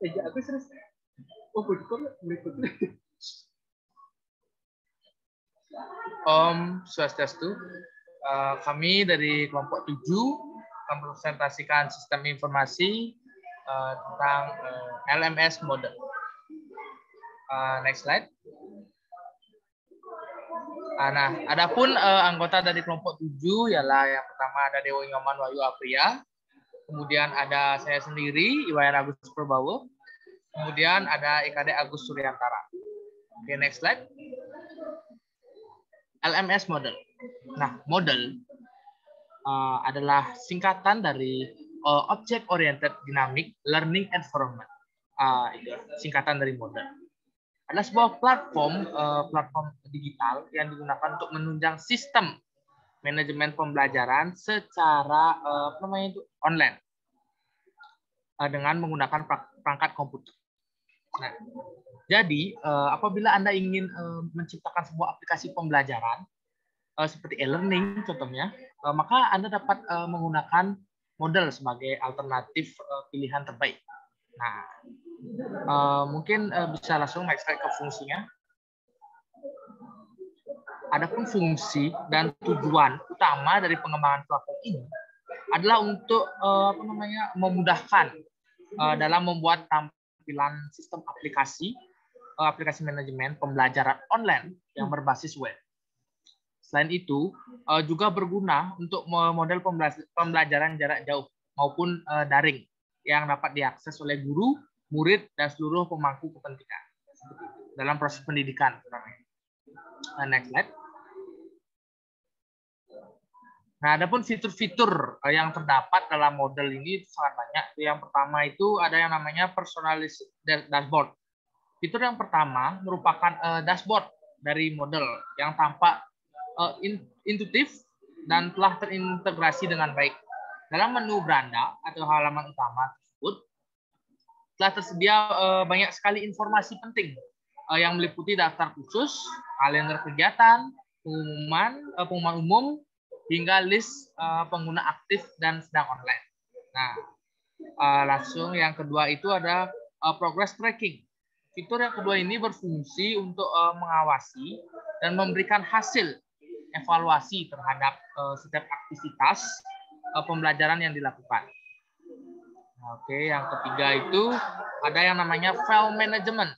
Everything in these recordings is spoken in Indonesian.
aku serius. Oh, berikutnya. Om Swastiastu. Kami dari kelompok 7 mempresentasikan sistem informasi tentang LMS model. Next slide. Nah, adapun anggota dari kelompok 7 ialah yang pertama ada Dewo Nyoman Wahyu Apriya, kemudian ada saya sendiri Iwayan Agus Purbawo, kemudian ada IKD Agus Suryantara. Oke, next slide. LMS model. Nah, model adalah singkatan dari Object Oriented Dynamic Learning Environment. Itu singkatan dari model. Adalah sebuah platform digital yang digunakan untuk menunjang sistem manajemen pembelajaran secara online dengan menggunakan perangkat komputer. Nah, jadi apabila Anda ingin menciptakan sebuah aplikasi pembelajaran seperti e-learning contohnya, maka Anda dapat menggunakan model sebagai alternatif pilihan terbaik. Nah, mungkin bisa langsung next slide ke fungsinya. Adapun fungsi dan tujuan utama dari pengembangan platform ini adalah untuk memudahkan dalam membuat tampilan sistem aplikasi manajemen pembelajaran online yang berbasis web. Selain itu, juga berguna untuk model pembelajaran jarak jauh maupun daring yang dapat diakses oleh guru, murid, dan seluruh pemangku kepentingan dalam proses pendidikan. Next slide. Nah, adapun fitur-fitur yang terdapat dalam model ini sangat banyak. Yang pertama itu ada yang namanya personalized dashboard. Fitur yang pertama merupakan dashboard dari model yang tampak intuitif dan telah terintegrasi dengan baik. Dalam menu beranda atau halaman utama tersebut telah tersedia banyak sekali informasi penting yang meliputi daftar khusus, kalender kegiatan, pengumuman umum, hingga list pengguna aktif dan sedang online. Nah, langsung yang kedua itu ada progress tracking. Fitur yang kedua ini berfungsi untuk mengawasi dan memberikan hasil evaluasi terhadap setiap aktivitas pembelajaran yang dilakukan. Oke, yang ketiga itu ada yang namanya file management.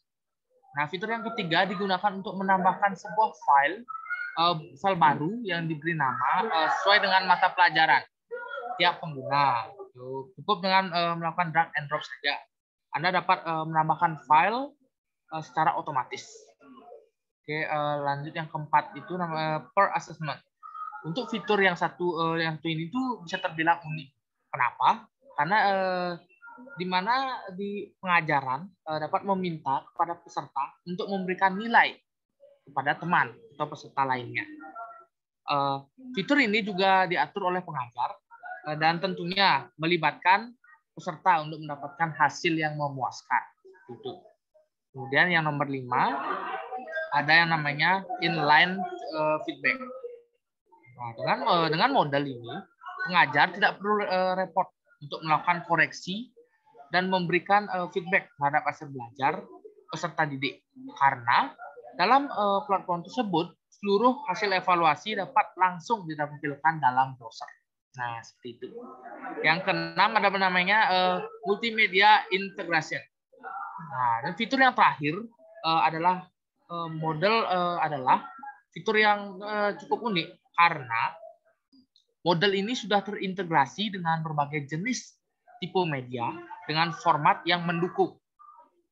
Nah, fitur yang ketiga digunakan untuk menambahkan sebuah file baru yang diberi nama sesuai dengan mata pelajaran tiap pengguna. Cukup dengan melakukan drag and drop saja. Anda dapat menambahkan file secara otomatis. Oke, lanjut yang keempat itu namanya per assessment. Untuk fitur yang satu ini tuh bisa terbilang unik. Kenapa? Karena di mana di pengajaran dapat meminta kepada peserta untuk memberikan nilai kepada teman atau peserta lainnya. Fitur ini juga diatur oleh pengajar dan tentunya melibatkan peserta untuk mendapatkan hasil yang memuaskan. Itu. Kemudian yang nomor 5 ada yang namanya inline feedback. Nah, dengan model ini pengajar tidak perlu repot untuk melakukan koreksi dan memberikan feedback terhadap hasil belajar peserta didik, karena dalam platform tersebut seluruh hasil evaluasi dapat langsung ditampilkan dalam browser. Nah, seperti itu. Yang keenam ada namanya multimedia integration. Nah, dan fitur yang terakhir adalah adalah fitur yang cukup unik karena model ini sudah terintegrasi dengan berbagai jenis tipe media dengan format yang mendukung,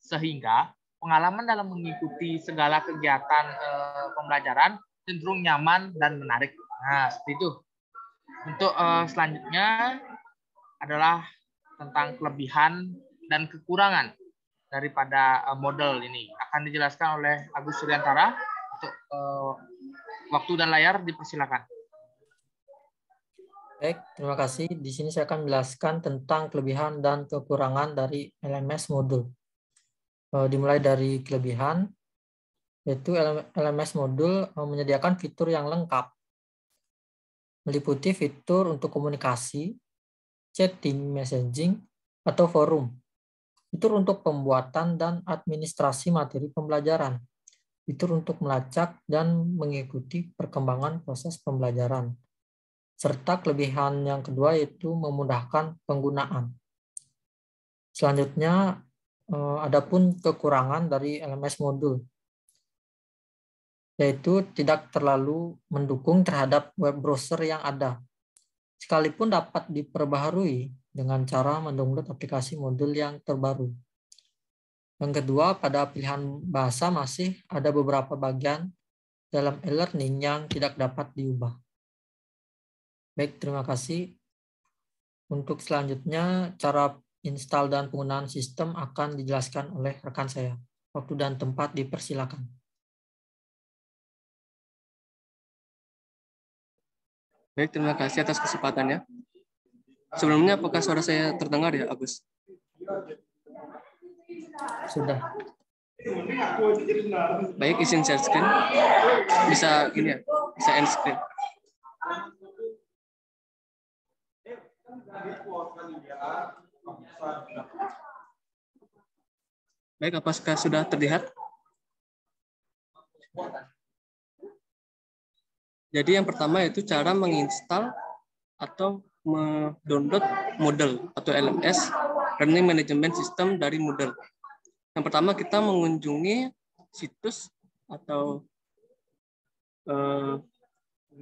sehingga pengalaman dalam mengikuti segala kegiatan pembelajaran cenderung nyaman dan menarik. Nah, seperti itu. Untuk selanjutnya adalah tentang kelebihan dan kekurangan daripada model ini. Akan dijelaskan oleh Agus Suryantara. Untuk waktu dan layar dipersilakan. Baik, terima kasih. Di sini saya akan menjelaskan tentang kelebihan dan kekurangan dari LMS modul. Dimulai dari kelebihan, yaitu LMS modul menyediakan fitur yang lengkap, meliputi fitur untuk komunikasi, chatting, messaging, atau forum. Fitur untuk pembuatan dan administrasi materi pembelajaran. Fitur untuk melacak dan mengikuti perkembangan proses pembelajaran. Serta kelebihan yang kedua yaitu memudahkan penggunaan. Selanjutnya, adapun kekurangan dari LMS modul, yaitu tidak terlalu mendukung terhadap web browser yang ada, sekalipun dapat diperbaharui dengan cara mendownload aplikasi modul yang terbaru. Yang kedua, pada pilihan bahasa masih ada beberapa bagian dalam e-learning yang tidak dapat diubah. Baik, terima kasih. Untuk selanjutnya, cara install dan penggunaan sistem akan dijelaskan oleh rekan saya. Waktu dan tempat dipersilakan. Baik, terima kasih atas kesempatannya. Sebelumnya, apakah suara saya terdengar ya, Agus? Sudah. Baik, izin share screen. Bisa ini ya, bisa end screen. Baik, apakah sudah terlihat? Jadi yang pertama itu cara menginstal atau mendownload Moodle atau LMS, Learning Management System dari Moodle. Yang pertama kita mengunjungi situs atau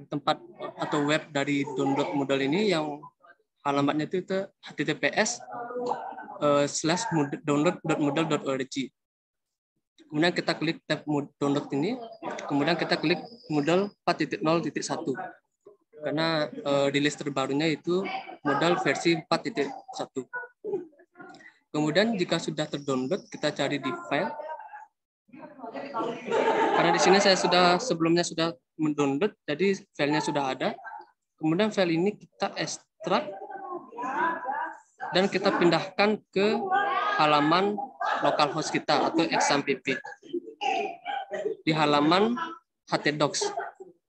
tempat atau web dari download Moodle ini yang alamatnya itu https://download.moodle.org. Kemudian kita klik tab download ini, kemudian kita klik Moodle 4.0.1 karena rilis terbarunya itu Moodle versi 4.1. Kemudian jika sudah terdownload, kita cari di file. Karena di sini saya sebelumnya sudah mendownload, jadi filenya sudah ada. Kemudian file ini kita ekstrak dan kita pindahkan ke halaman localhost kita atau exampp di halaman htdocs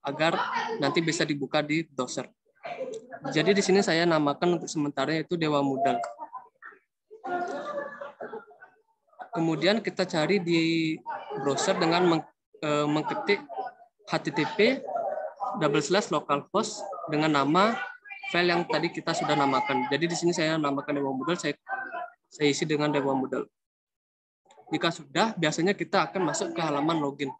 agar nanti bisa dibuka di browser. Jadi di sini saya namakan untuk sementara itu Dewa Moodle. Kemudian kita cari di browser dengan mengketik http://localhost dengan nama file yang tadi kita sudah namakan. Jadi di sini saya namakan Dewa Moodle, saya isi dengan Dewa Moodle. Jika sudah, biasanya kita akan masuk ke halaman login.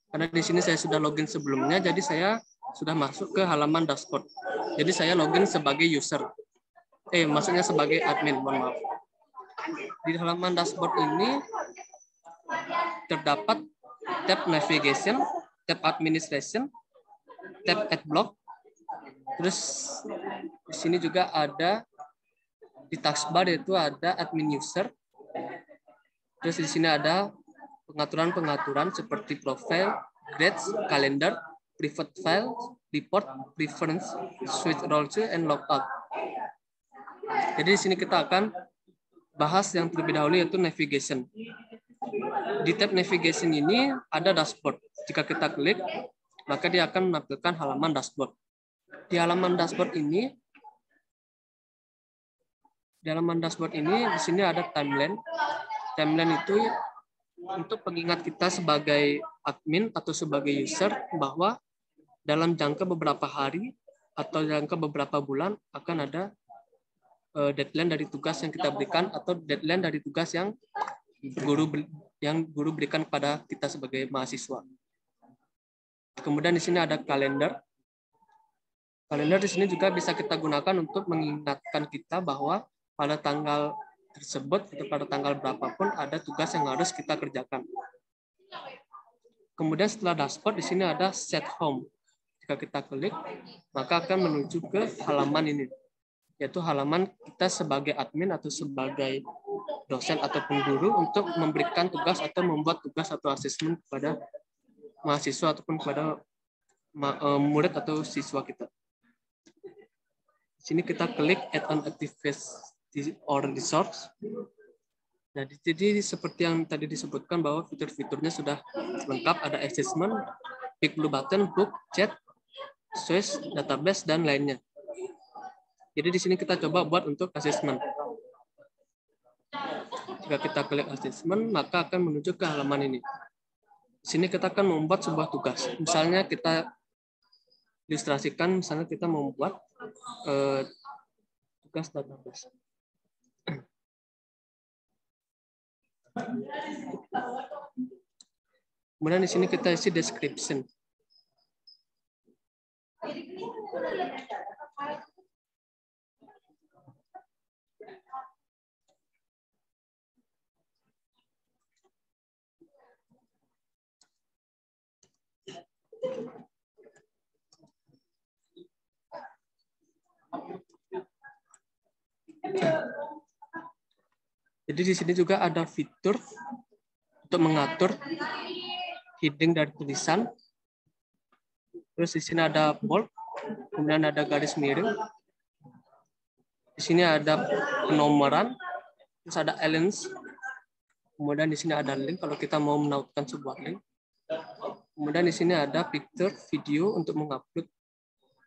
Karena di sini saya sudah login sebelumnya, jadi saya sudah masuk ke halaman dashboard. Jadi saya login sebagai user. Maksudnya sebagai admin, mohon maaf. Di halaman dashboard ini terdapat tab navigation, tab administration, tab adblock. Terus di sini juga ada di taskbar yaitu ada admin user. Terus di sini ada pengaturan-pengaturan seperti profile, grades, calendar, private file, report, preference, switch role to, and logout. Jadi di sini kita akan bahas yang terlebih dahulu yaitu navigation. Di tab navigation ini ada dashboard. Jika kita klik, maka dia akan menampilkan halaman dashboard. Di halaman dashboard ini, di sini ada timeline. Timeline itu untuk pengingat kita sebagai admin atau sebagai user bahwa dalam jangka beberapa hari atau jangka beberapa bulan akan ada deadline dari tugas yang kita berikan atau deadline dari tugas yang guru berikan kepada kita sebagai mahasiswa. Kemudian di sini ada kalender. Kalender di sini juga bisa kita gunakan untuk mengingatkan kita bahwa pada tanggal tersebut atau pada tanggal berapapun ada tugas yang harus kita kerjakan. Kemudian setelah dashboard di sini ada set home. Jika kita klik, maka akan menuju ke halaman ini, yaitu halaman kita sebagai admin atau sebagai dosen ataupun guru untuk memberikan tugas atau membuat tugas atau asesmen kepada mahasiswa ataupun kepada murid atau siswa kita. Di sini kita klik add on activate or resource. Nah, jadi seperti yang tadi disebutkan bahwa fitur-fiturnya sudah lengkap, ada assessment, pick blue button, book, chat, search, database, dan lainnya. Jadi di sini kita coba buat untuk assessment. Jika kita klik assessment, maka akan menuju ke halaman ini. Di sini kita akan membuat sebuah tugas. Misalnya kita ilustrasikan, misalnya kita membuat tugas database. Kemudian di sini kita isi description. Jadi di sini juga ada fitur untuk mengatur heading dari tulisan. Terus di sini ada bold, kemudian ada garis miring. Di sini ada penomoran, terus ada aligns. Kemudian di sini ada link kalau kita mau menautkan sebuah link. Kemudian di sini ada picture, video untuk mengupload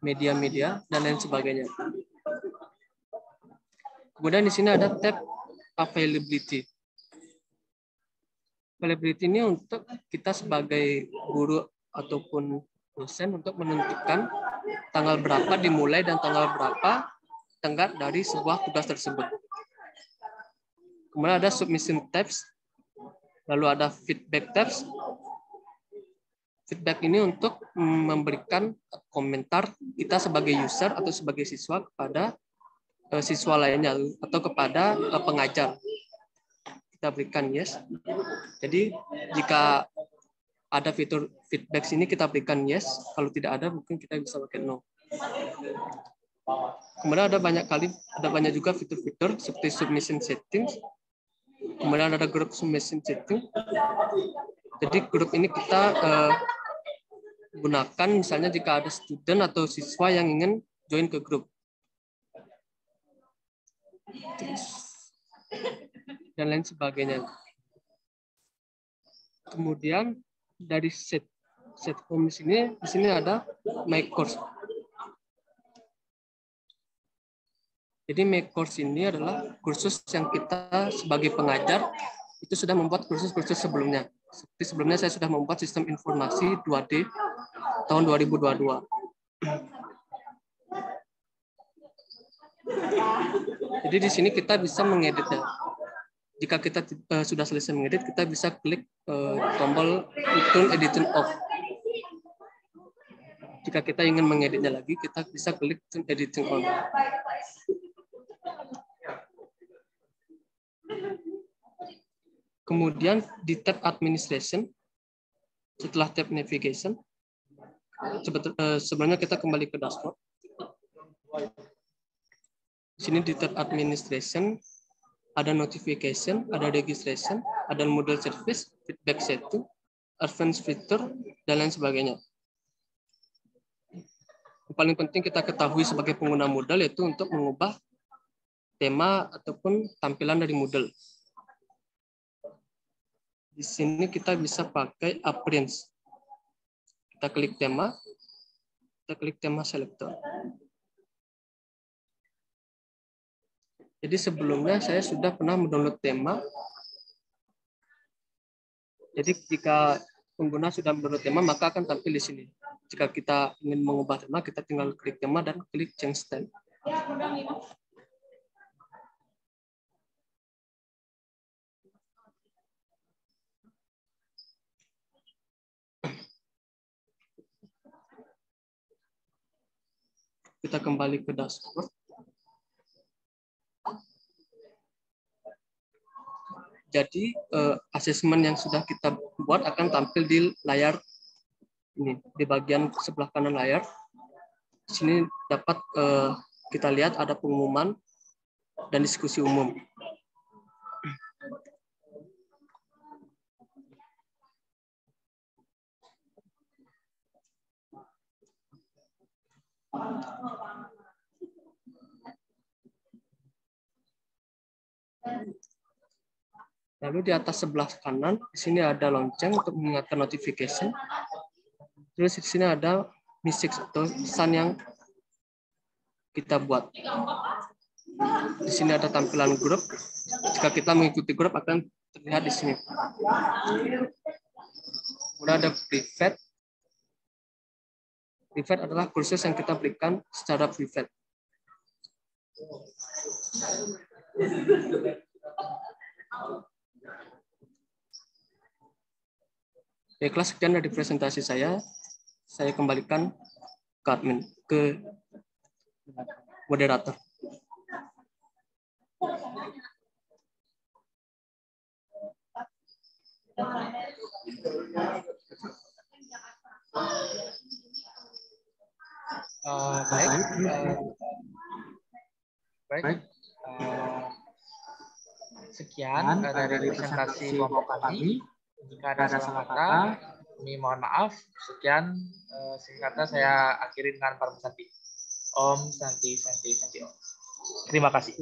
media-media dan lain sebagainya. Kemudian di sini ada tab availability. Availability ini untuk kita sebagai guru ataupun dosen untuk menentukan tanggal berapa dimulai dan tanggal berapa tenggat dari sebuah tugas tersebut. Kemudian ada submission tabs, lalu ada feedback tabs. Feedback ini untuk memberikan komentar kita sebagai user atau sebagai siswa kepada siswa lainnya atau kepada pengajar. Kita berikan yes. Jadi jika ada fitur feedback sini kita berikan yes. Kalau tidak ada mungkin kita bisa pakai no. Kemudian ada banyak juga fitur-fitur seperti submission settings. Kemudian ada group submission setting. Jadi grup ini kita gunakan misalnya jika ada student atau siswa yang ingin join ke grup. Dan lain sebagainya. Kemudian dari set form di sini ada my course. Jadi my course ini adalah kursus yang kita sebagai pengajar itu sudah membuat kursus-kursus sebelumnya. Seperti sebelumnya saya sudah membuat sistem informasi 2D tahun 2022. Jadi di sini kita bisa mengeditnya. Jika kita sudah selesai mengedit, kita bisa klik tombol turn editing off. Jika kita ingin mengeditnya lagi, kita bisa klik turn editing on. Kemudian di tab administration, setelah tab navigation, sebenarnya kita kembali ke dashboard. Di sini di tab administration, ada notification, ada registration, ada model service, feedback setting, advanced feature, dan lain sebagainya. Yang paling penting kita ketahui sebagai pengguna Moodle yaitu untuk mengubah tema ataupun tampilan dari Moodle. Di sini kita bisa pakai appearance. Kita klik tema selector. Jadi sebelumnya saya sudah pernah mendownload tema. Jadi jika pengguna sudah mendownload tema, maka akan tampil di sini. Jika kita ingin mengubah tema, kita tinggal klik tema dan klik change style. Kita kembali ke dashboard. Jadi asesmen yang sudah kita buat akan tampil di layar ini, di bagian sebelah kanan layar. Di sini dapat kita lihat ada pengumuman dan diskusi umum. Lalu di atas sebelah kanan, di sini ada lonceng untuk mengingatkan notification. Terus di sini ada message atau pesan yang kita buat. Di sini ada tampilan grup, Jika kita mengikuti grup akan terlihat di sini. Kemudian ada private. Private adalah kursus yang kita berikan secara private. Baiklah, sekian dari presentasi saya. Saya kembalikan ke admin, ke moderator. Baik. Sekian dari presentasi kelompok kami. Jika ada salah kata, kami mohon maaf. Sekian singkatnya saya akhiri dengan Param Santi. Om Santi Santi Santi Om. Terima kasih.